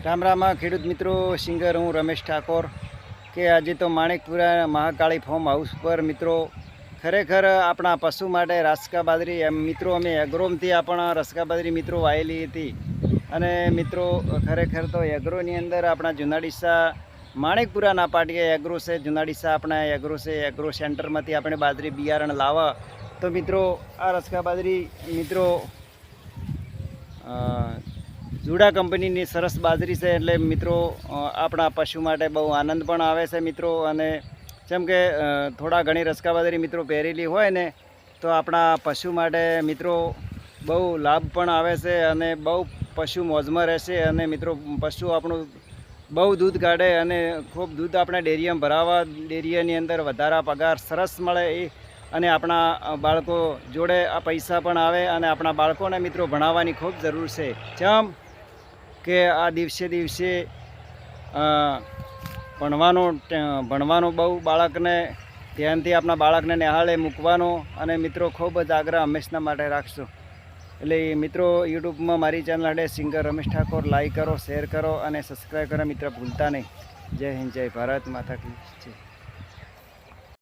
રામ રામ ખેડૂત મિત્રો, સિંગર હું રમેશ ઠાકોર કે આજે તો માણેકપુરા મહાકાળી ફાર્મ હાઉસ પર મિત્રો ખરેખર આપણા પશુ માટે રાસકા બાજરી એમ મિત્રો અમે એગ્રોમથી આપણા રસકા બાજરી મિત્રો વાયેલી હતી અને મિત્રો ખરેખર તો એગ્રોની અંદર આપણા જુનાડીસા માણેકપુરાના પાટીએ એગ્રો છે, જુનાડીસા આપણા એગ્રો છે, એગ્રો સેન્ટરમાંથી આપણે બાજરી બિયારણ લાવવા તો મિત્રો આ રસકા બાજરી મિત્રો જુડા કંપનીની સરસ બાજરી છે એટલે મિત્રો આપણા પશુ માટે બહુ આનંદ પણ આવે છે મિત્રો. અને જેમ કે થોડા ઘણી રસકા બાજરી મિત્રો પહેરેલી હોય ને તો આપણા પશુ માટે મિત્રો બહુ લાભ પણ આવે છે અને બહુ પશુ મોજમાં રહેશે અને મિત્રો પશુ આપણું બહુ દૂધ કાઢે અને ખૂબ દૂધ આપણે ડેરીમાં ભરાવા, ડેરીની અંદર વધારા પગાર સરસ મળે એ અને આપણા બાળકો જોડે આ પૈસા પણ આવે અને આપણા બાળકોને મિત્રો ભણાવવાની ખૂબ જરૂર છે. જેમ કે આ દિવસે ભણવાનો બહુ બાળકને ધ્યાનથી આપણા બાળકને નિહાળે મૂકવાનો અને મિત્રો ખૂબ જ આગ્રહ હંમેશના માટે રાખશો. એટલે મિત્રો યુટ્યુબમાં મારી ચેનલ હડે સિંગર રમેશ ઠાકોર લાઈક કરો, શેર કરો અને સબસ્ક્રાઈબ કરો મિત્રો ભૂલતા નહીં. જય હિન્દ, જય ભારત માતા કી જય.